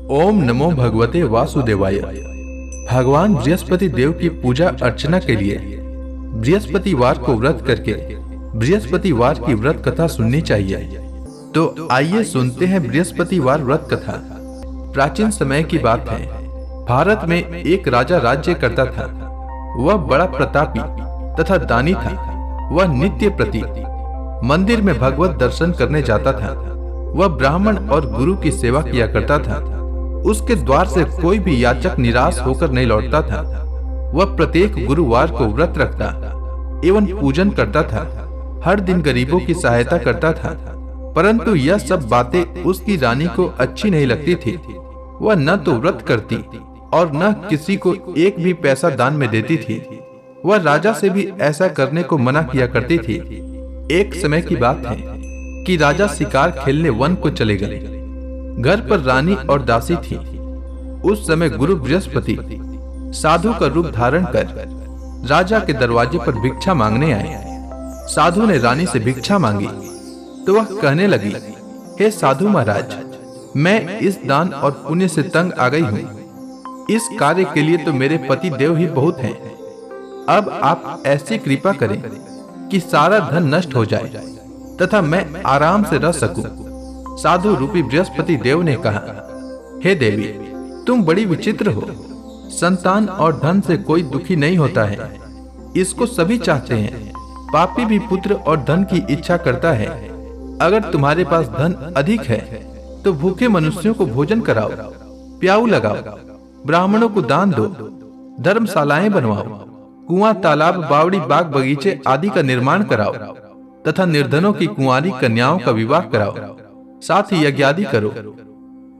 ओम नमो भगवते वासुदेवाय। भगवान बृहस्पति देव की पूजा अर्चना के लिए बृहस्पतिवार को व्रत करके बृहस्पतिवार की व्रत कथा सुननी चाहिए। तो आइए सुनते हैं बृहस्पतिवार व्रत कथा। प्राचीन समय की बात है। भारत में एक राजा राज्य करता था। वह बड़ा प्रतापी तथा दानी था। वह नित्य प्रति मंदिर में भगवत दर्शन करने जाता था। वह ब्राह्मण और गुरु की सेवा किया करता था। उसके द्वार से कोई भी याचक निराश होकर नहीं लौटता था। वह प्रत्येक गुरुवार को व्रत रखता एवं पूजन करता था। हर दिन गरीबों की सहायता करता था। परंतु यह सब बातें उसकी रानी को अच्छी नहीं लगती थी। वह न तो व्रत करती और न किसी को एक भी पैसा दान में देती थी। वह राजा से भी ऐसा करने को मना किया करती थी। एक समय की बात है कि राजा शिकार खेलने वन को चले गए। घर पर रानी और दासी थी। उस समय गुरु बृहस्पति साधु का रूप धारण कर राजा के दरवाजे पर भिक्षा मांगने आए। साधु ने रानी से भिक्षा मांगी तो वह कहने लगी, हे साधु महाराज, मैं इस दान और पुण्य से तंग आ गई हूँ। इस कार्य के लिए तो मेरे पति देव ही बहुत हैं। अब आप ऐसी कृपा करें कि सारा धन नष्ट हो जाए तथा मैं आराम से रह सकूं। साधु रूपी बृहस्पति देव ने कहा, हे देवी, तुम बड़ी विचित्र हो। संतान और धन से कोई दुखी नहीं होता है। इसको सभी चाहते हैं। पापी भी पुत्र और धन की इच्छा करता है। अगर तुम्हारे पास धन अधिक है तो भूखे मनुष्यों को भोजन कराओ, प्याऊ लगाओ, ब्राह्मणों को दान दो, धर्मशालाएं बनवाओ, कुआं, तालाब, बावड़ी, बाग, बगीचे आदि का निर्माण कराओ तथा निर्धनों की कुंवारी कन्याओं का विवाह कराओ, साथ ही यज्ञ आदि करो।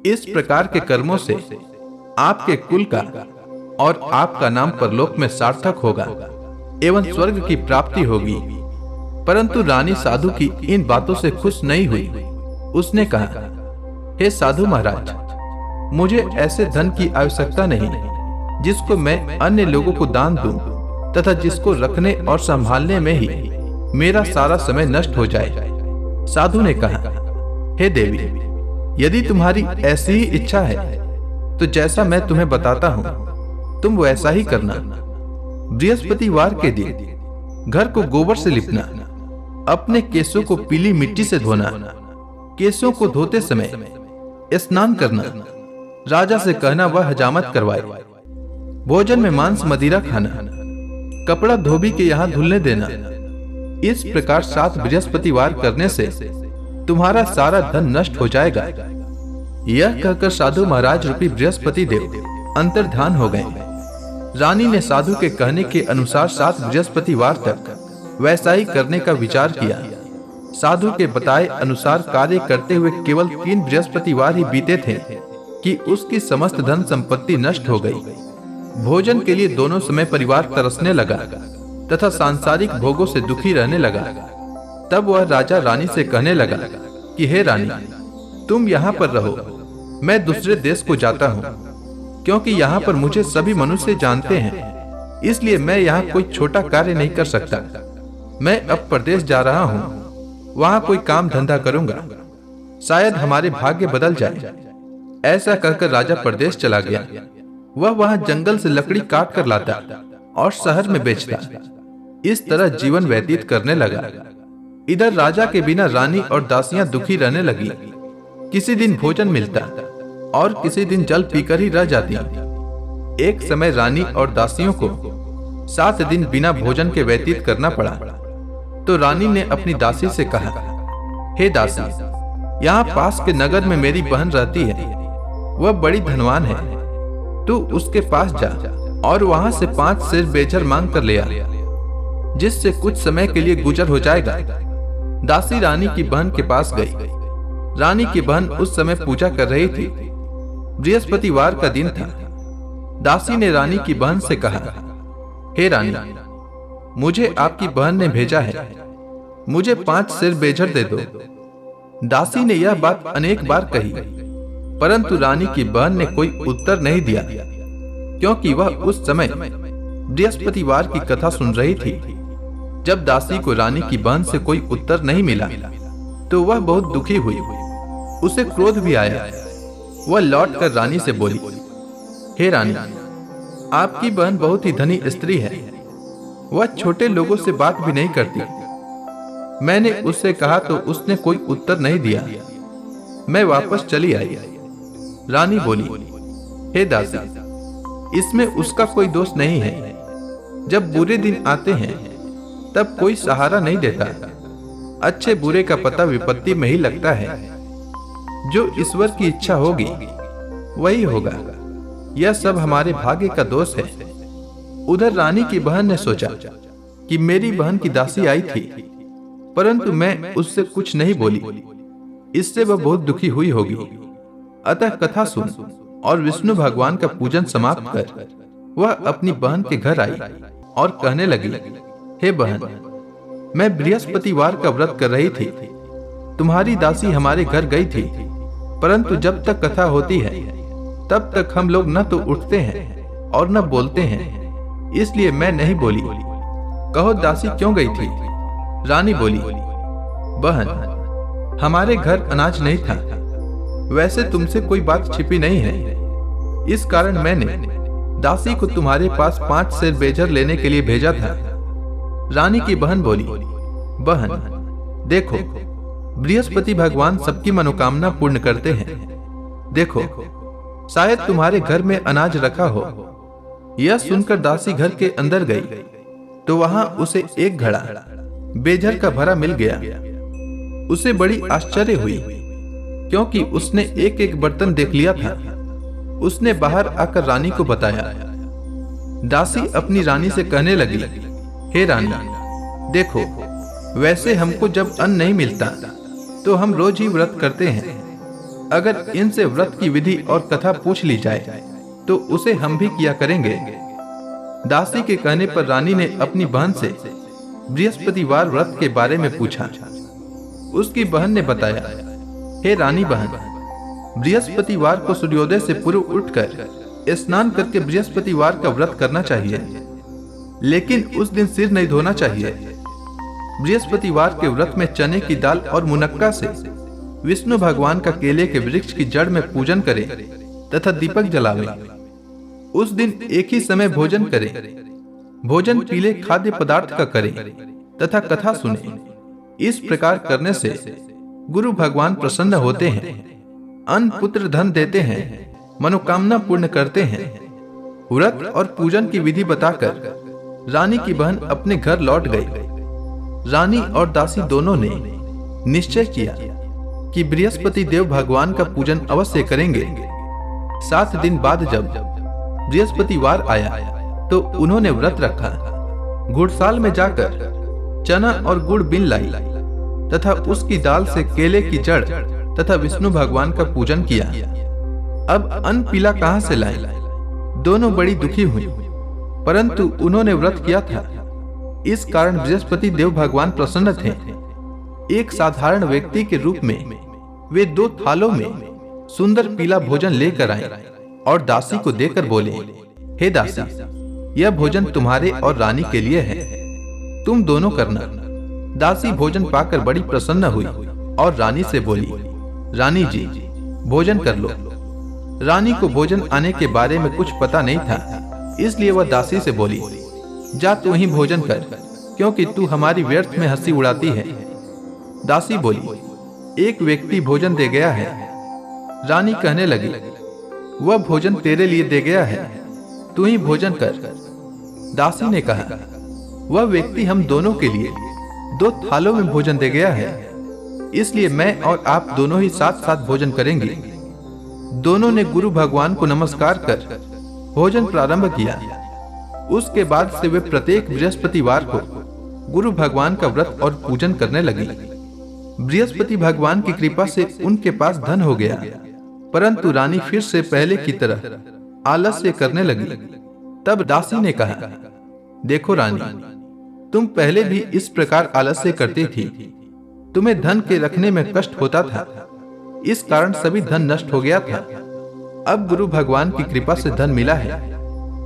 इस प्रकार के कर्मों से आपके कुल का और आपका नाम परलोक में सार्थक होगा एवं स्वर्ग की प्राप्ति होगी। परंतु रानी साधु की इन बातों से खुश नहीं हुई। उसने कहा, हे साधु महाराज, मुझे ऐसे धन की आवश्यकता नहीं जिसको मैं अन्य लोगों को दान दूं तथा जिसको रखने और संभालने में ही मेरा सारा समय नष्ट हो जाए। साधु ने कहा, हे देवी, यदि तुम्हारी ऐसी ही इच्छा है तो जैसा मैं तुम्हें बताता हूं तुम वैसा ही करना। बृहस्पतिवार के दिन घर को गोबर से लिपना, अपने केसों को पीली मिट्टी से धोना, केसों को धोते समय स्नान करना, राजा से कहना वह हजामत करवाए, भोजन में मांस मदिरा खाना, कपड़ा धोबी के यहाँ धुलने देना। इस प्रकार 7 बृहस्पतिवार करने से तुम्हारा सारा धन नष्ट हो जाएगा। यह कहकर साधु महाराज रूपी बृहस्पति देव अंतर्धान हो गए। रानी ने साधु के कहने के अनुसार 7 बृहस्पतिवार तक वैसा ही करने का विचार किया। साधु के बताए अनुसार कार्य करते हुए केवल 3 बृहस्पतिवार ही बीते थे कि उसकी समस्त धन संपत्ति नष्ट हो गई। भोजन के लिए दोनों समय परिवार तरसने लगा तथा सांसारिक भोगों से दुखी रहने लगा। तब वह राजा रानी से कहने लगा कि हे रानी, तुम यहाँ पर रहो, मैं दूसरे देश को जाता हूँ, क्योंकि यहाँ पर मुझे सभी मनुष्य जानते हैं। इसलिए मैं यहाँ कोई छोटा कार्य नहीं कर सकता। मैं अब प्रदेश जा रहा हूँ, वहाँ कोई काम धंधा करूंगा, शायद हमारे भाग्य बदल जाए। ऐसा कहकर राजा प्रदेश चला गया। वह वहाँ जंगल से लकड़ी काट कर लाता और शहर में बेचता। इस तरह जीवन व्यतीत करने लगा। इधर राजा के बिना रानी और दासियां दुखी रहने लगी। किसी दिन भोजन मिलता और किसी दिन जल पीकर ही रह जाती। एक समय रानी और दासियों को 7 दिन बिना भोजन के व्यतीत करना पड़ा। तो रानी ने अपनी दासी से कहा, हे दासी, यहाँ पास के नगर में मेरी बहन रहती है। वह बड़ी धनवान है। तू उसके पास जा और वहां से 5 सेर बेचर मांग कर ले आ, जिससे कुछ समय के लिए गुजर हो जाएगा। दासी रानी की बहन के पास गई। रानी की बहन उस समय पूजा कर रही थी। बृहस्पतिवार का दिन था। दासी ने रानी की बहन से कहा, हे रानी, मुझे आपकी बहन ने भेजा है, मुझे 5 सेर बेचर दे दो। दासी ने यह बात अनेक बार कही, परंतु रानी की बहन ने कोई उत्तर नहीं दिया, क्योंकि वह उस समय बृहस्पतिवार की कथा सुन रही थी। जब दासी को रानी की बहन से कोई उत्तर नहीं मिला तो वह बहुत दुखी हुई। उसे क्रोध भी आया। वह लौटकर रानी से बोली, हे रानी, आपकी बहन बहुत ही धनी स्त्री है। वह छोटे लोगों से बात भी नहीं करती। मैंने उससे कहा तो उसने कोई उत्तर नहीं दिया। मैं वापस चली आई। रानी बोली, हे दासी, इसमें उसका कोई दोष नहीं है। जब बुरे दिन आते हैं तब कोई सहारा नहीं देता। अच्छे बुरे का पता विपत्ति में ही लगता है। जो ईश्वर की इच्छा होगी वही होगा। यह सब हमारे भाग्य का दोष है। उधर रानी की बहन ने सोचा कि मेरी बहन की दासी आई थी, परंतु मैं उससे कुछ नहीं बोली। इससे वह बहुत दुखी हुई होगी। अतः कथा सुन और विष्णु भगवान का पूजन समाप्त कर वह अपनी बहन के घर आई और कहने लगी, हे बहन, मैं बृहस्पतिवार का व्रत कर रही थी। तुम्हारी दासी हमारे घर गई थी, परंतु जब तक कथा होती है तब तक हम लोग न तो उठते हैं और न बोलते हैं, इसलिए मैं नहीं बोली। कहो दासी क्यों गई थी? रानी बोली, बहन, हमारे घर अनाज नहीं था। वैसे तुमसे कोई बात छिपी नहीं है। इस कारण मैंने दासी को तुम्हारे पास 5 सेर बेजर लेने के लिए भेजा था। रानी की बहन बोली, बहन देखो, बृहस्पति भगवान सबकी मनोकामना पूर्ण करते हैं। देखो, शायद तुम्हारे घर में अनाज रखा हो। यह सुनकर दासी घर के अंदर गई तो वहां उसे एक घड़ा बेजर का भरा मिल गया। उसे बड़ी आश्चर्य हुई, क्योंकि उसने एक एक बर्तन देख लिया था। उसने बाहर आकर रानी को बताया। दासी अपनी रानी से कहने लगी, हे रानी, देखो, वैसे हमको जब अन्न नहीं मिलता तो हम रोज ही व्रत करते हैं। अगर इनसे व्रत की विधि और कथा पूछ ली जाए तो उसे हम भी किया करेंगे। दासी के कहने पर रानी ने अपनी बहन से बृहस्पतिवार व्रत के बारे में पूछा। उसकी बहन ने बताया, हे रानी बहन, बृहस्पतिवार को सूर्योदय से पूर्व उठकर स्नान करके बृहस्पतिवार का व्रत करना चाहिए, लेकिन उस दिन सिर नहीं धोना चाहिए। बृहस्पतिवार के व्रत में चने की दाल और मुनक्का से विष्णु भगवान का केले के वृक्ष की जड़ में पूजन करें तथा दीपक जलावें। उस दिन एक ही समय भोजन करें। भोजन पीले खाद्य पदार्थ का करें तथा कथा सुने। इस प्रकार करने से गुरु भगवान प्रसन्न होते हैं, अन्न पुत्र धन देते हैं, मनोकामना पूर्ण करते हैं। व्रत और पूजन की विधि बताकर रानी की बहन अपने घर लौट गई। रानी और दासी दोनों ने निश्चय किया कि बृहस्पति देव भगवान का पूजन अवश्य करेंगे। 7 दिन बाद जब बृहस्पतिवार आया तो उन्होंने व्रत रखा। घुड़साल में जाकर चना और गुड़ बीन लाई तथा उसकी दाल से केले की जड़ तथा विष्णु भगवान का पूजन किया। अब अन्न पीला कहां से लाएं? दोनों बड़ी दुखी हुई, परंतु उन्होंने व्रत किया था। इस कारण बृहस्पति देव भगवान प्रसन्न थे। एक साधारण व्यक्ति के रूप में वे 2 थालों में सुंदर पीला भोजन लेकर आए और दासी को देकर बोले, हे दासी, यह भोजन तुम्हारे और रानी के लिए है, तुम दोनों करना। दासी भोजन पाकर बड़ी प्रसन्न हुई और रानी से बोली, रानी जी, भोजन कर लो। रानी को भोजन आने के बारे में कुछ पता नहीं था, इसलिए वह दासी से बोली, जा तू ही भोजन कर, क्योंकि तू हमारी व्यर्थ में हंसी उड़ाती है। दासी बोली, एक व्यक्ति भोजन दे गया है। रानी कहने लगी, वह भोजन तेरे लिए दे गया है, तू ही भोजन कर। दासी ने कहा, वह व्यक्ति हम दोनों के लिए 2 थालों में भोजन दे गया है, इसलिए मैं और आप दोनों ही साथ साथ भोजन करेंगे। दोनों ने गुरु भगवान को नमस्कार कर भोजन प्रारंभ किया। उसके बाद से वे प्रत्येक बृहस्पतिवार को गुरु भगवान का व्रत और पूजन करने लगी। बृहस्पति भगवान की कृपा से उनके पास धन हो गया, परंतु रानी फिर से पहले की तरह आलस्य करने लगी। तब दासी ने कहा, देखो रानी, तुम पहले भी इस प्रकार आलस्य करती थी। तुम्हें धन के रखने में कष्ट होता था, इस कारण सभी धन नष्ट हो गया था। अब गुरु भगवान की कृपा से धन मिला है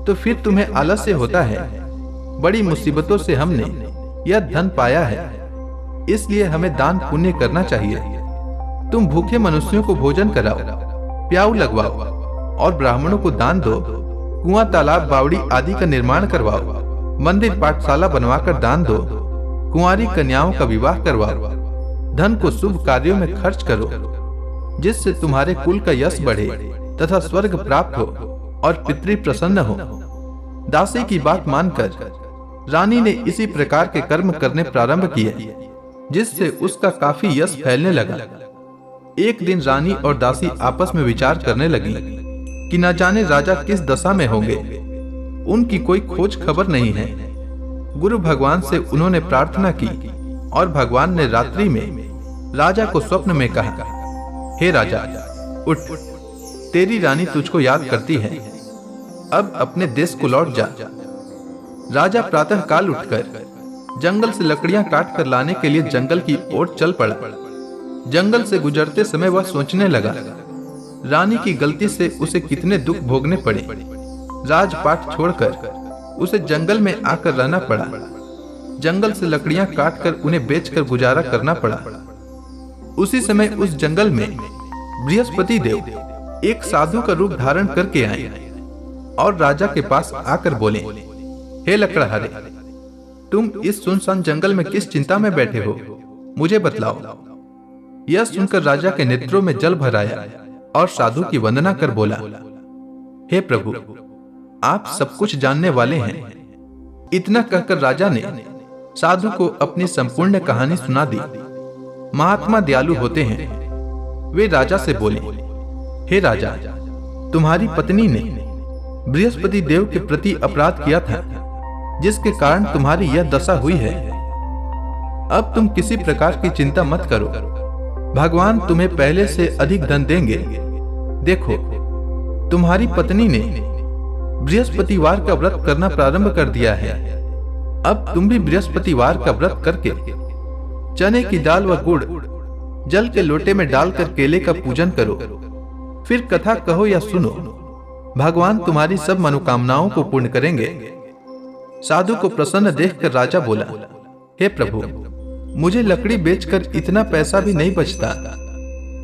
तो फिर तुम्हें आलस्य होता है। बड़ी मुसीबतों से हमने यह धन पाया है, इसलिए हमें दान पुण्य करना चाहिए। तुम भूखे मनुष्यों को भोजन कराओ, प्याऊ लगवाओ और ब्राह्मणों को दान दो, कुआं, तालाब, बावड़ी आदि का निर्माण करवाओ, मंदिर, पाठशाला बनवाकर दान दो, कुंवारी कन्याओं का विवाह करवाओ, धन को शुभ कार्यों में खर्च करो, जिससे तुम्हारे कुल का यश बढ़े तथा स्वर्ग प्राप्त हो और पितृ प्रसन्न हो। दासी की बात मानकर रानी ने इसी प्रकार के कर्म करने प्रारंभ किए, जिससे उसका काफी यश फैलने लगा। एक दिन रानी और दासी आपस में विचार करने लगी कि न जाने राजा किस दशा में होंगे, उनकी कोई खोज खबर नहीं है। गुरु भगवान से उन्होंने प्रार्थना की और भगवान ने रात्रि में राजा को स्वप्न में कहा, हे राजा, उठ, तेरी रानी तुझको याद करती है, अब अपने देश को लौट जा। राजा प्रातः काल उठकर जंगल से लकड़ियां काट कर लाने के लिए जंगल की ओर चल पड़ा। जंगल से गुजरते समय वह सोचने लगा, रानी की गलती से उसे कितने दुख भोगने पड़े। राजपाट छोड़कर उसे जंगल में आकर रहना पड़ा। जंगल से लकड़ियां काटकर उन्हें बेचकर गुजारा करना पड़ा। उसी समय उस जंगल में बृहस्पति देव एक साधु का रूप धारण करके आए और राजा के पास आकर बोले, हे लकड़हारे, तुम इस सुनसान जंगल में किस चिंता में बैठे हो, मुझे बतलाओ। यह सुनकर राजा के नेत्रों में जल भर आया और साधु की वंदना कर बोला, हे प्रभु, आप सब कुछ जानने वाले हैं। इतना कहकर राजा ने साधु को अपनी संपूर्ण कहानी सुना दी। महात्मा दयालु होते हैं। वे राजा से बोले, हे राजा, तुम्हारी पत्नी ने बृहस्पति देव के प्रति अपराध किया था, जिसके कारण तुम्हारी यह दशा हुई है। अब तुम किसी प्रकार की चिंता मत करो, भगवान तुम्हें पहले से अधिक धन देंगे। देखो, तुम्हारी पत्नी ने बृहस्पतिवार का व्रत करना प्रारंभ कर दिया है। अब तुम भी बृहस्पतिवार का व्रत करके चने की दाल व गुड़ जल के लोटे में डालकर केले का पूजन करो, फिर कथा कहो या सुनो, भगवान तुम्हारी सब मनोकामनाओं को पूर्ण करेंगे। साधु को प्रसन्न देखकर राजा बोला, हे प्रभु, मुझे लकड़ी बेचकर इतना पैसा भी नहीं बचता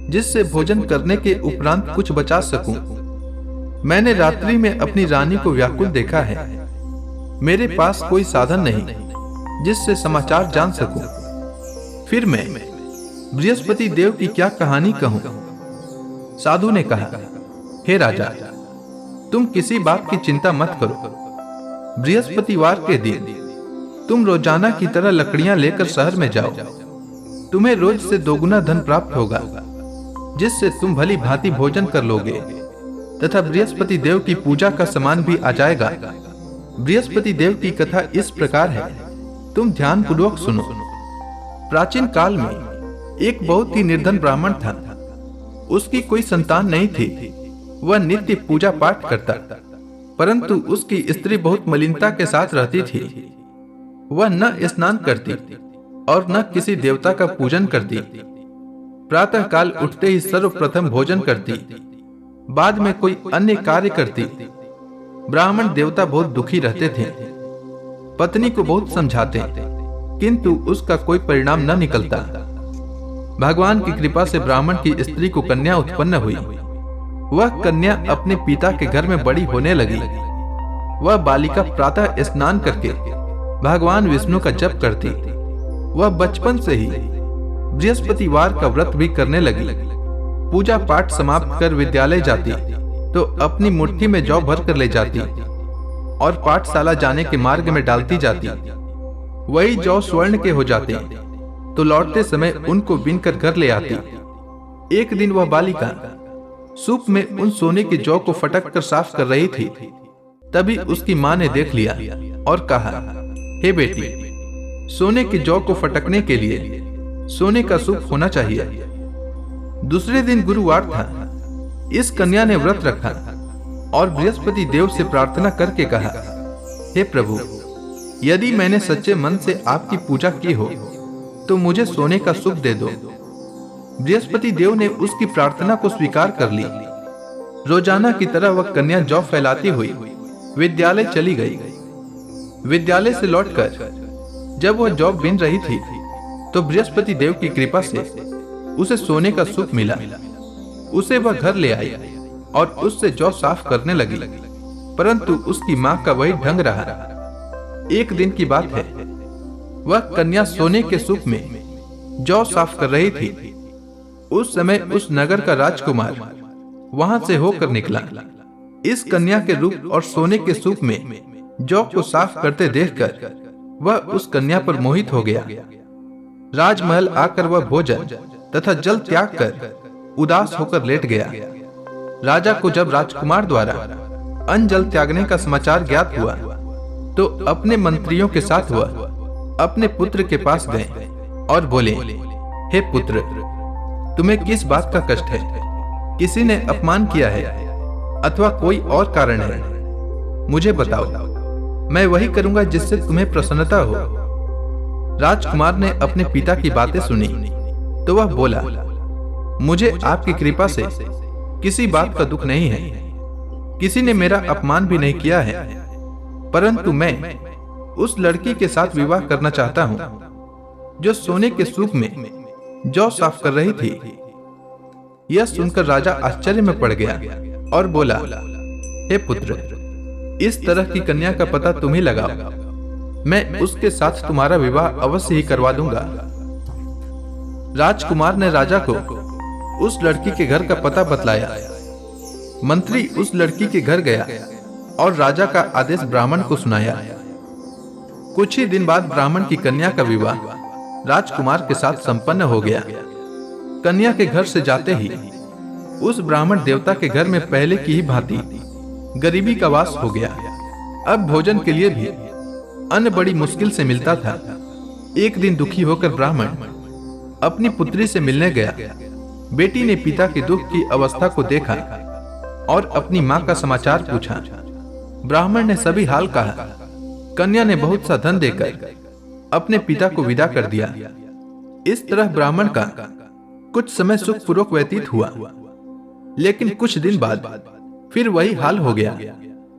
जिससे भोजन करने के उपरांत कुछ बचा सकूं। मैंने रात्रि में अपनी रानी को व्याकुल देखा है। मेरे पास कोई साधन नहीं जिससे समाचार जान सकूं। फिर मैं बृहस्पति देव की क्या कहानी कहूं? साधु ने कहा, हे राजा, तुम किसी बात की चिंता मत करो। बृहस्पतिवार के दिन तुम रोजाना की तरह लकड़ियां लेकर शहर में जाओ। तुम्हें रोज से दोगुना धन प्राप्त होगा, जिससे तुम भली भांति भोजन कर लोगे तथा बृहस्पति देव की पूजा का सामान भी आ जाएगा। बृहस्पति देव की कथा इस प्रकार है, तुम ध्यान पूर्वक सुनो। प्राचीन काल में एक बहुत ही निर्धन ब्राह्मण था। उसकी कोई संतान नहीं थी। वह नित्य पूजा पाठ करता, परंतु उसकी स्त्री बहुत मलिनता के साथ रहती थी। वह न स्नान करती और न किसी देवता का पूजन करती। प्रातः काल उठते ही सर्वप्रथम भोजन करती, बाद में कोई अन्य कार्य करती। ब्राह्मण देवता बहुत दुखी रहते थे। पत्नी को बहुत समझाते, किंतु उसका कोई परिणाम न निकलता। भगवान की कृपा से ब्राह्मण की स्त्री को कन्या उत्पन्न हुई। वह कन्या अपने पिता के घर में बड़ी होने लगी। वह बालिका प्रातः स्नान करके भगवान विष्णु का जप करती। वह बचपन से ही बृहस्पतिवार का व्रत भी करने लगी। पूजा पाठ समाप्त कर विद्यालय जाती तो अपनी मुट्ठी में जौ भर कर ले जाती और पाठशाला जाने के मार्ग में डालती जाती। वही जौ स्वर्ण के हो जाते तो लौटते समय उनको बीनकर घर ले आती। एक दिन वह बालिका सूप में उन सोने की जौ को फटक कर साफ कर रही थी। तभी उसकी मां ने देख लिया और कहा, हे बेटी, सोने की जौ को फटकने के लिए सोने का सूप होना चाहिए। दूसरे दिन गुरुवार था। इस कन्या ने व्रत रखा और बृहस्पति देव से प्रार्थना करके कहा, हे प्रभु, यदि मैंने सच्चे मन से आपकी पूजा की हो तो मुझे सोने का सूप दे दो। बृहस्पति देव ने उसकी प्रार्थना को स्वीकार कर ली। रोजाना की तरह वह कन्या जौ फैलाती हुई विद्यालय चली गई। विद्यालय से लौटकर जब वह जौ बीन रही थी तो बृहस्पति देव की कृपा से उसे सोने का सूप मिला। उसे वह घर ले आई और उससे जौ साफ करने लगी, परंतु उसकी मां का वही ढंग रहा। एक दिन की बात है, वह कन्या सोने के सूप में जौ साफ कर रही थी। उस समय उस नगर का राजकुमार वहां से होकर निकला। इस कन्या के रूप और सोने के सूप में जौ को साफ करते देखकर वह उस कन्या पर मोहित हो गया। राजमहल आकर वह भोजन तथा जल त्याग कर उदास होकर लेट गया। राजा को जब राजकुमार द्वारा अन्न जल त्यागने का समाचार ज्ञात हुआ तो अपने मंत्रियों के साथ वह अपने पुत्र के पास गए और बोले, हे पुत्र, तुम्हें किस बात का कष्ट है? किसी ने अपमान किया है अथवा कोई और कारण है? मुझे बताओ, मैं वही करूंगा जिससे तुम्हें प्रसन्नता हो। राजकुमार ने अपने पिता की बातें सुनी तो वह बोला, मुझे आपकी कृपा से किसी बात का दुख नहीं है। किसी ने मेरा अपमान भी नहीं किया है, परंतु मैं उस लड़की के साथ विवाह करना चाहता हूं जो सोने के सूप में जौ साफ कर रही थी। यह सुनकर राजा आश्चर्य में पड़ गया और बोला, हे पुत्र, इस तरह की कन्या का पता तुम ही लगाओ। मैं उसके साथ तुम्हारा विवाह अवश्य ही करवा दूंगा। राजकुमार ने राजा को उस लड़की के घर का पता बतलाया। मंत्री उस लड़की के घर गया और राजा का आदेश ब्राह्मण को सुनाया। कुछ ही दिन बाद ब्राह्मण की कन्या का विवाह राजकुमार के साथ संपन्न हो गया। कन्या के घर से जाते ही उस ब्राह्मण देवता के घर में पहले की ही भांति गरीबी का वास हो गया। अब भोजन के लिए भी अन्न बड़ी मुश्किल से मिलता था। एक दिन दुखी होकर ब्राह्मण अपनी पुत्री से मिलने गया। बेटी ने पिता के दुख की अवस्था को देखा और अपनी मां का समाचार पूछा। ब्राह्मण ने सभी हाल कहा। कन्या ने बहुत सा धन देकर अपने पिता को विदा कर दिया। इस तरह ब्राह्मण का कुछ समय सुखपूर्वक व्यतीत हुआ, लेकिन कुछ दिन बाद फिर वही हाल हो गया।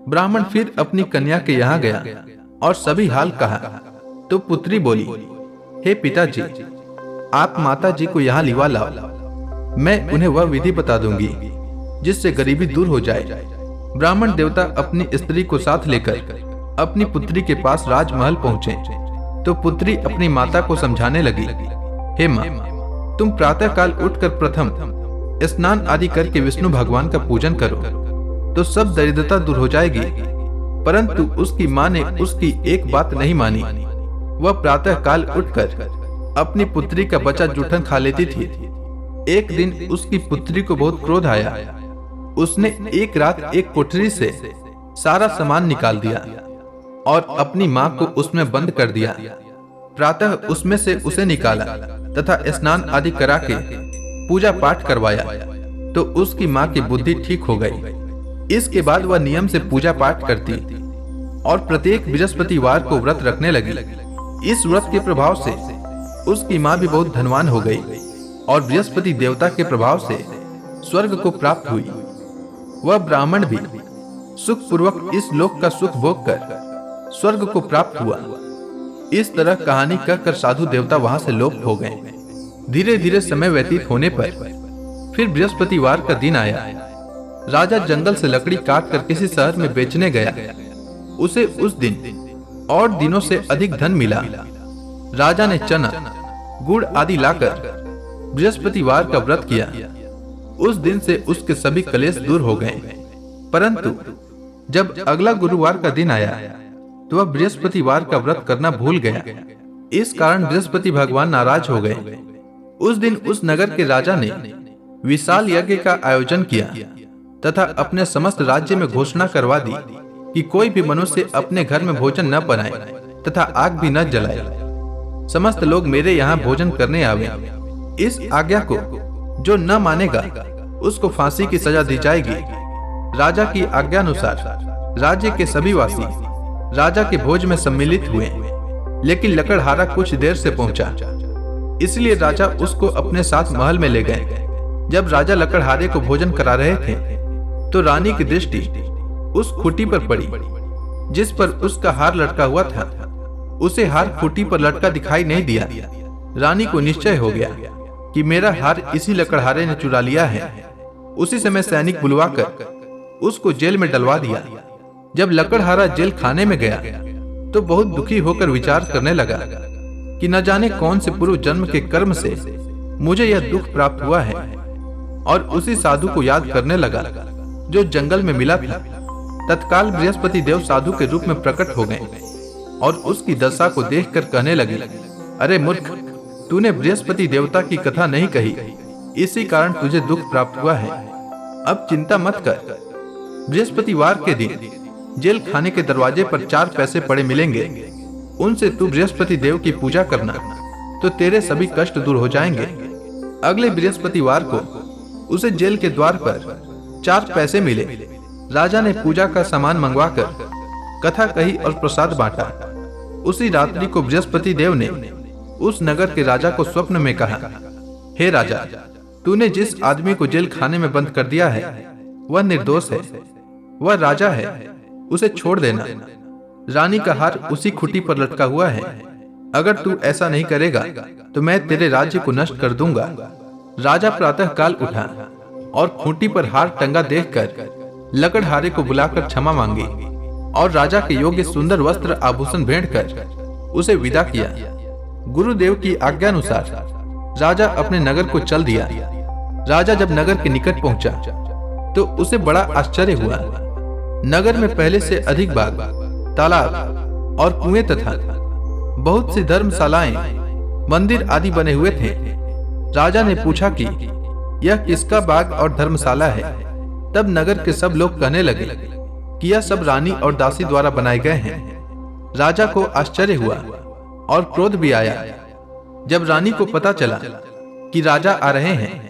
ब्राह्मण फिर अपनी कन्या के यहाँ गया और सभी हाल कहा तो पुत्री बोली, हे पिताजी, आप माता जी को यहाँ लिवा लाओ। मैं उन्हें वह विधि बता दूंगी जिससे गरीबी दूर हो जाए। ब्राह्मण देवता अपनी स्त्री को साथ लेकर अपनी पुत्री के पास राजमहल पहुंचे तो पुत्री अपनी माता को समझाने लगी, हे माँ, तुम प्रातःकाल उठकर प्रथम स्नान आदि करके विष्णु भगवान का पूजन करो तो सब दरिद्रता दूर हो जाएगी। परंतु उसकी माँ ने उसकी एक बात नहीं मानी। वह प्रातःकाल उठकर अपनी पुत्री का बचा जूठन खा लेती थी। एक दिन उसकी पुत्री को बहुत क्रोध आया। उसने एक रात एक कोठरी से सारा सामान निकाल दिया और अपनी मां को उसमें बंद कर दिया। प्रातः उसमें से उसे निकाला तथा स्नान आदि करा के पूजा पाठ करवाया तो उसकी मां की बुद्धि ठीक हो गई। इसके बाद वह नियम से पूजा पाठ करती और प्रत्येक बृहस्पतिवार को व्रत रखने लगी। इस व्रत के प्रभाव से उसकी मां भी बहुत धनवान हो गई और बृहस्पति देवता के प्रभाव से स्वर्ग को प्राप्त हुई। वह ब्राह्मण भी सुखपूर्वक इस लोक का सुख भोग कर स्वर्ग को प्राप्त हुआ। इस तरह कहानी कहकर साधु देवता वहां से लोप हो गए। धीरे धीरे समय व्यतीत होने पर फिर बृहस्पतिवार का दिन आया। राजा जंगल से लकड़ी काट कर किसी शहर में बेचने गया। उसे उस दिन और दिनों से अधिक धन मिला। राजा ने चना, गुड़ आदि लाकर बृहस्पतिवार का व्रत किया। उस दिन से उसके सभी कलेश दूर हो गए। परंतु जब अगला गुरुवार का दिन आया तो वह बृहस्पतिवार का व्रत करना भूल गया। इस कारण बृहस्पति भगवान नाराज हो गए। उस दिन उस नगर के राजा ने विशाल यज्ञ का आयोजन किया तथा अपने समस्त राज्य में घोषणा करवा दी कि कोई भी मनुष्य अपने घर में भोजन न बनाए तथा आग भी न जलाए। समस्त लोग मेरे यहाँ भोजन करने आवे। इस आज्ञा को जो न मानेगा उसको फांसी की सजा दी जाएगी। राजा की आज्ञा अनुसार राज्य के सभी वासी राजा के भोज में सम्मिलित हुए, लेकिन लकड़हारा कुछ देर से पहुंचा, इसलिए राजा उसको अपने साथ महल में ले गए। जब राजा लकड़हारे को भोजन करा रहे थे तो रानी की दृष्टि उस खूंटी पर पड़ी जिस पर उसका हार लटका हुआ था। उसे हार खूंटी पर लटका दिखाई नहीं दिया। रानी को निश्चय हो गया कि मेरा हार इसी लकड़हारे ने चुरा लिया है। उसी समय सैनिक बुलवाकर उसको जेल में डलवा दिया। जब लकड़हारा जेल खाने में गया तो बहुत दुखी होकर विचार करने लगा कि न जाने कौन से पूर्व जन्म के कर्म से मुझे यह दुख प्राप्त हुआ है, और उसी साधु को याद करने लगा जो जंगल में मिला था। तत्काल बृहस्पति देव साधु के रूप में प्रकट हो गए और उसकी दशा को देखकर कहने लगे, अरे मूर्ख, तूने बृहस्पति देवता की कथा नहीं कही, इसी कारण तुझे दुख प्राप्त हुआ है। अब चिंता मत कर, बृहस्पतिवार के दिन जेल खाने के दरवाजे पर 4 पैसे पड़े मिलेंगे, उनसे तू बृहस्पति देव की पूजा करना तो तेरे सभी कष्ट दूर हो जाएंगे। अगले बृहस्पतिवार को उसे जेल के द्वार पर 4 पैसे मिले। राजा ने पूजा का सामान मंगवाकर कथा कही और प्रसाद बांटा। उसी रात्रि को बृहस्पति देव ने उस नगर के राजा को स्वप्न में कहा, हे राजा, तूने जिस आदमी को जेल खाने में बंद कर दिया है वह निर्दोष है, वह राजा है, उसे छोड़ देना। रानी का हार उसी खुटी पर लटका हुआ है, अगर तू ऐसा नहीं करेगा तो मैं तेरे राज्य को नष्ट कर दूंगा। राजा प्रातः काल उठा और खूंटी पर हार टंगा देखकर लकड़हारे को बुलाकर क्षमा मांगी और राजा के योग्य सुंदर वस्त्र आभूषण भेंट कर उसे विदा किया। गुरुदेव की आज्ञानुसार राजा अपने नगर को चल दिया। राजा जब नगर के निकट पहुंचा तो उसे बड़ा आश्चर्य हुआ। नगर में पहले से अधिक बाग, तालाब और कुएं तथा बहुत सी धर्मशालाएं, मंदिर आदि बने हुए थे। राजा ने पूछा कि यह किसका बाग और धर्मशाला है। तब नगर के सब लोग कहने लगे कि यह सब रानी और दासी द्वारा बनाए गए हैं। राजा को आश्चर्य हुआ और क्रोध भी आया। जब रानी को पता चला कि राजा आ रहे हैं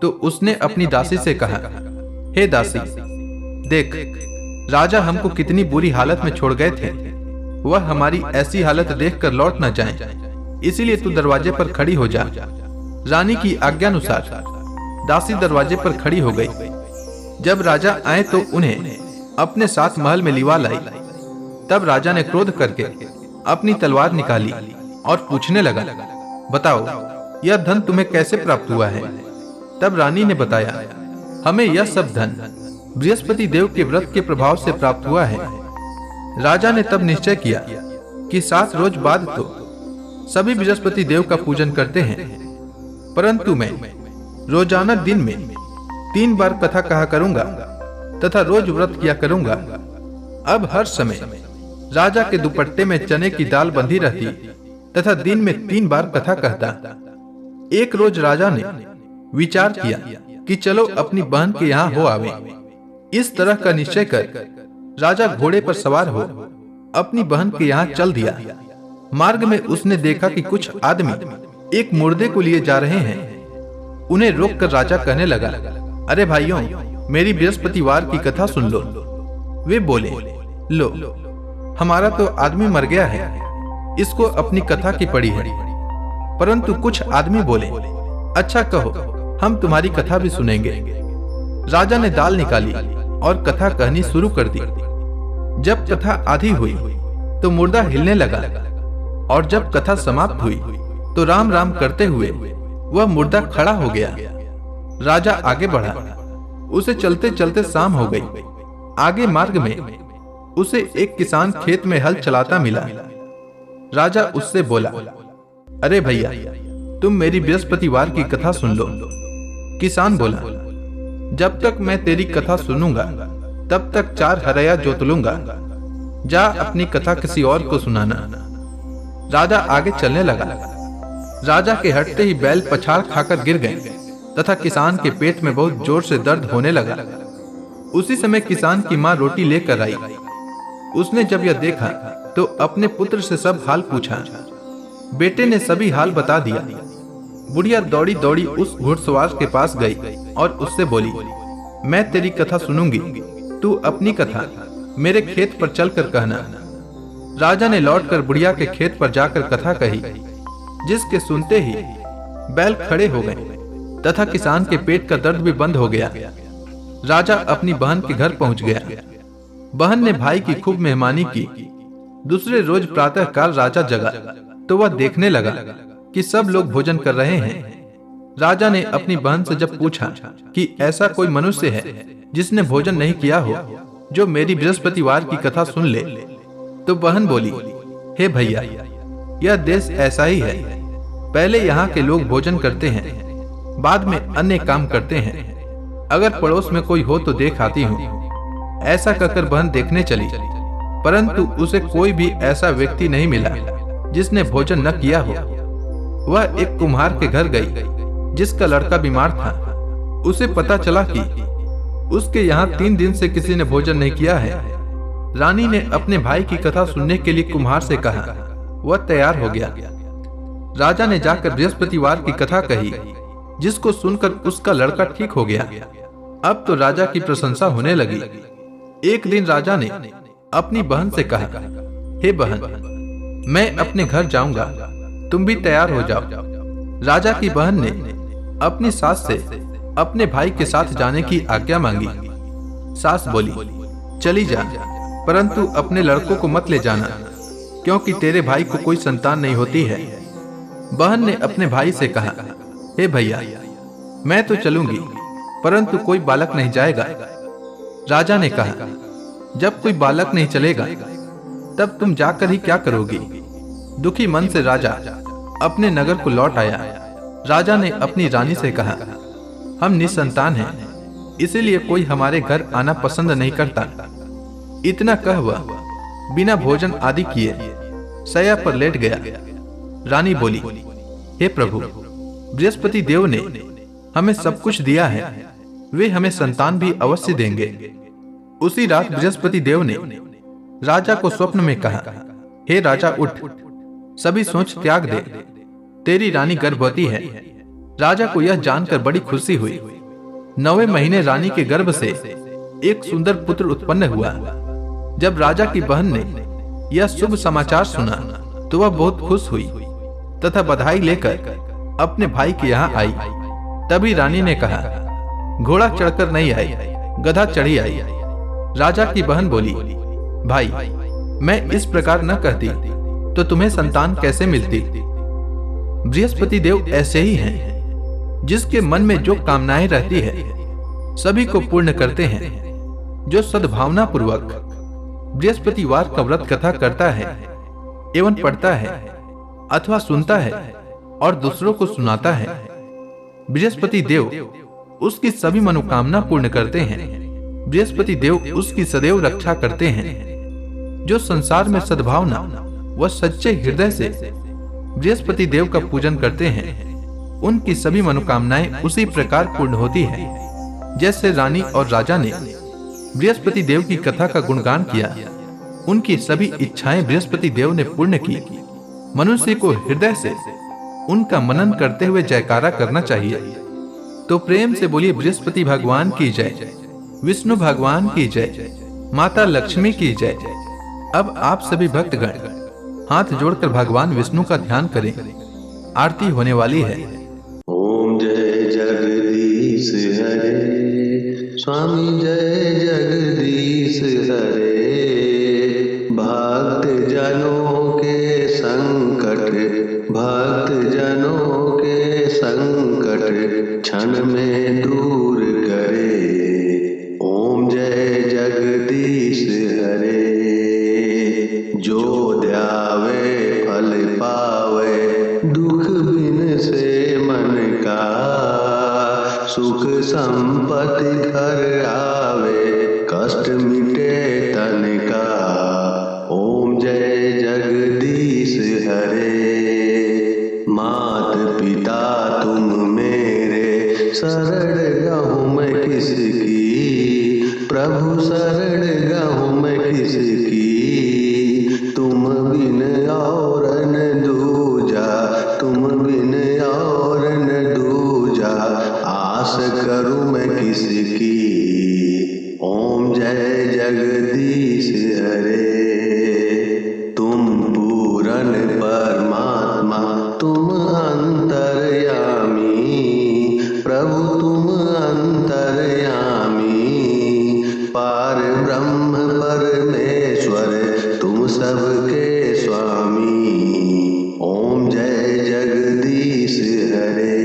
तो उसने अपनी दासी से कहा, हे दासी, देख, राजा हमको कितनी बुरी हालत में छोड़ गए थे, वह हमारी ऐसी हालत देखकर लौट न जाएं, इसीलिए तू दरवाजे पर खड़ी हो जा। रानी की आज्ञानुसार दासी दरवाजे पर खड़ी हो गई। जब राजा आए तो उन्हें अपने साथ महल में लिवा लाई। तब राजा ने क्रोध करके अपनी तलवार निकाली और पूछने लगा, बताओ, यह धन तुम्हें कैसे प्राप्त हुआ है? तब रानी ने बताया, हमें यह सब धन बृहस्पति देव के व्रत के प्रभाव से प्राप्त हुआ है। राजा ने तब निश्चय किया कि 7 रोज बाद तो सभी बृहस्पति देव का पूजन करते हैं, परंतु मैं रोजाना दिन में 3 बार कथा कहा करूंगा तथा रोज व्रत किया करूंगा। अब हर समय राजा के दुपट्टे में चने की दाल बंधी रहती तथा दिन में 3 बार कथा कहता। एक रोज राजा ने विचार किया कि चलो अपनी बहन के यहाँ हो आवे। इस तरह का निश्चय कर राजा घोड़े पर सवार हो अपनी बहन के यहाँ चल दिया। मार्ग में उसने देखा कि कुछ आदमी एक मुर्दे को लिए जा रहे हैं। उन्हें रोककर राजा कहने लगा, अरे भाइयों, मेरी बृहस्पतिवार की कथा सुन लो। वे बोले, लो, हमारा तो आदमी मर गया है, इसको अपनी कथा की पड़ी है। परंतु कुछ आदमी बोले, अच्छा कहो, हम तुम्हारी कथा भी सुनेंगे। राजा ने दाल निकाली और कथा कहनी शुरू कर दी। जब कथा आधी हुई तो मुर्दा हिलने लगा और जब कथा समाप्त हुई तो राम राम करते हुए वह मुर्दा खड़ा हो गया। राजा आगे बढ़ा। उसे चलते चलते शाम हो गई। आगे मार्ग में उसे एक किसान खेत में हल चलाता मिला। राजा उससे बोला, अरे भैया, तुम मेरी बृहस्पतिवार की कथा सुन लो। किसान बोला, जब तक मैं तेरी कथा सुनूंगा तब तक 4 हरया जोत लूंगा। जा अपनी कथा किसी और को सुनाना। राजा आगे चलने लगा। राजा के हटते ही बैल पछाड़ खाकर गिर गए तथा किसान के पेट में बहुत जोर से दर्द होने लगा। उसी समय किसान की मां रोटी लेकर आई। उसने जब यह देखा तो अपने पुत्र से सब हाल पूछा। बेटे ने सभी हाल बता दिया। बुढ़िया दौड़ी दौड़ी उस घुड़सवार के पास गई और उससे बोली, मैं तेरी कथा सुनूंगी, तू अपनी कथा मेरे खेत पर चलकर कहना। राजा ने लौटकर बुढ़िया के खेत पर जाकर कथा कही, जिसके सुनते ही बैल खड़े हो गए तथा किसान के पेट का दर्द भी बंद हो गया। राजा अपनी बहन के घर पहुंच गया। बहन ने भाई की खूब मेहमानी की। दूसरे रोज प्रातः काल राजा जगा तो वह देखने लगा कि सब लोग भोजन कर रहे हैं। राजा ने अपनी बहन से जब पूछा कि ऐसा कोई मनुष्य है जिसने भोजन नहीं किया हो जो मेरी बृहस्पतिवार की कथा सुन ले, तो बहन बोली, हे भैया, यह देश ऐसा ही है। पहले यहाँ के लोग भोजन करते हैं, बाद में अन्य काम करते हैं। अगर पड़ोस में कोई हो तो देख आती हूँ। ऐसा कहकर बहन देखने चली, परंतु उसे कोई भी ऐसा व्यक्ति नहीं मिला जिसने भोजन न किया हो। वह एक कुम्हार के घर गई जिसका लड़का बीमार था। उसे पता चला कि उसके यहाँ 3 दिन से किसी ने भोजन नहीं किया है। रानी ने अपने भाई की कथा सुनने के लिए कुम्हार से कहा। वह तैयार हो गया। राजा ने जाकर बृहस्पतिवार की कथा कही, जिसको सुनकर उसका लड़का ठीक हो गया। अब तो राजा की प्रशंसा होने लगी। एक दिन राजा ने अपनी बहन से कहा, हे बहन, मैं अपने घर जाऊंगा, तुम भी तैयार हो जाओ। राजा की बहन ने अपनी सास से अपने भाई के साथ जाने की आज्ञा मांगी। सास बोली, चली जा, परंतु अपने लड़कों को मत ले जाना, क्योंकि तेरे भाई को कोई संतान नहीं होती है। बहन ने अपने भाई से कहा, हे भैया, मैं तो चलूंगी, परंतु कोई बालक नहीं जाएगा। राजा ने कहा, जब कोई बालक नहीं चलेगा तब तुम जाकर ही क्या करोगी। दुखी मन से राजा अपने नगर को लौट आया। राजा ने अपनी रानी से कहा, हम निसंतान हैं, इसीलिए कोई हमारे घर आना पसंद नहीं करता। इतना कह वह बिना भोजन आदि किए शैया पर लेट गया। रानी बोली, हे प्रभु, बृहस्पति देव ने हमें सब कुछ दिया है, वे हमें संतान भी अवश्य देंगे। उसी रात बृहस्पति देव ने राजा को स्वप्न में कहा, हे राजा, उठ, सभी सोच त्याग दे, तेरी रानी गर्भवती है। राजा को यह जानकर बड़ी खुशी हुई। 9वें महीने रानी के गर्भ से एक सुंदर पुत्र उत्पन्न हुआ। जब राजा की बहन ने यह शुभ समाचार सुना तो वह बहुत खुश हुई तथा बधाई लेकर अपने भाई के यहाँ आई। तभी रानी ने कहा, घोड़ा चढ़कर नहीं आई, गधा चढ़ी आई। राजा की बहन बोली, भाई, मैं इस प्रकार न कहती तो तुम्हें संतान कैसे मिलती। बृहस्पति देव ऐसे ही हैं, जिसके मन में जो कामनाएं रहती है सभी को पूर्ण करते हैं। जो सद्भावना पूर्वक बृहस्पतिवार का व्रत कथा करता है एवं पढ़ता है अथवा सुनता है और दूसरों को सुनाता है, बृहस्पति देव उसकी सभी मनोकामना पूर्ण करते हैं। बृहस्पति देव उसकी सदैव रक्षा करते हैं। जो संसार में सद्भावना व सच्चे हृदय से बृहस्पति देव का पूजन करते हैं, उनकी सभी मनोकामनाएं उसी प्रकार पूर्ण होती है जैसे रानी और राजा ने बृहस्पति देव की कथा का गुणगान किया। उनकी सभी इच्छाएं बृहस्पति देव ने पूर्ण की। मनुष्य को हृदय से उनका मनन करते हुए जयकारा करना चाहिए। तो प्रेम से बोलिए, बृहस्पति भगवान की जय, विष्णु भगवान की जय, माता लक्ष्मी की जय। अब आप सभी भक्तगण हाथ जोड़कर भगवान विष्णु का ध्यान करें। आरती होने वाली है। ओम जय जगदीश हरे, स्वामी जय जगदीश हरे। भक्त जनों के संकट, भक्त जनों के संकट क्षण में दूर करे। ओम जय जगदीश हरे। जो ध्यावे फल पावे, दुख बिन से मन का। सुख संपत्ति घर आवे, कष्ट मिटे तन का। ओम जय जगदीश हरे। मात पिता तुम मेरे, शरण गहूँ मैं किसकी। प्रभु शरण गहूँ मैं किसकी। तुम बिन और न दूजा, तुम बिन और न दूजा। आस करूं मैं किसकी। ओम जय जगदीश हरे। तुम पूरन परमात्मा, तुम अंतर्यामी। प्रभु तुम अंतर्यामी। पार ब्रह्म परमेश्वर, तुम सबके स्वामी। ओम जय जगदीश हरे।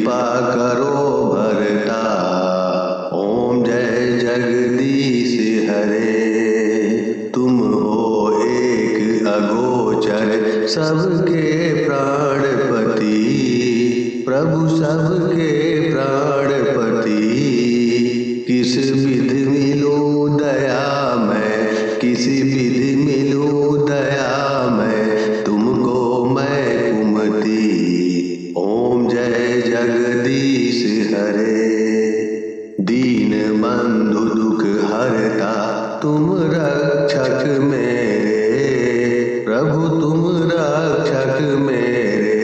कृपा करो भरता। ओम जय जगदीश हरे। तुम हो एक अगोचर सबके प्राणपति, प्रभु सबके प्राणपति। किस विधि मिलूं दया मैं, किसी विधि मिलूं दया मैं, तुमको मैं कुमति। ओम जय जगदीश हरे। दीन बंधु दुख हरता तुम रक्षक मेरे, प्रभु तुम रक्षक मेरे।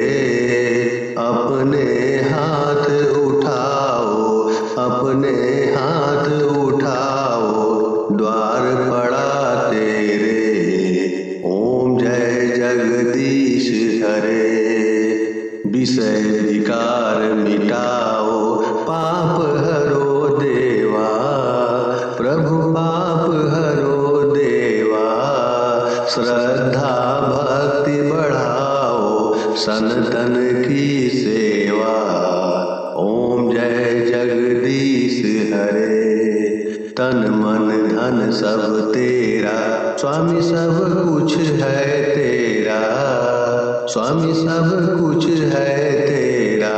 अपने हाथ उठाओ, अपने हाथ उठाओ, द्वार पड़ा तेरे। ओम जय जगदीश हरे। विषय विकार मिटाओ, पाप हरो देवा, प्रभु पाप हरो देवा। श्रद्धा भक्ति बढ़ाओ, सनातन की सेवा। ओम जय जगदीश हरे। तन मन धन सब तेरा, स्वामी सब कुछ है तेरा, स्वामी सब कुछ है तेरा।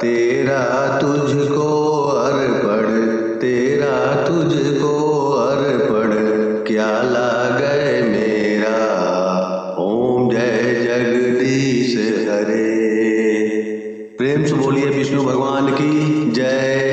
तेरा तुझको अर्पण, तेरा तुझको अर्पण, क्या लागे मेरा। ओम जय जगदीश हरे। प्रेम से बोलिए विष्णु भगवान की जय।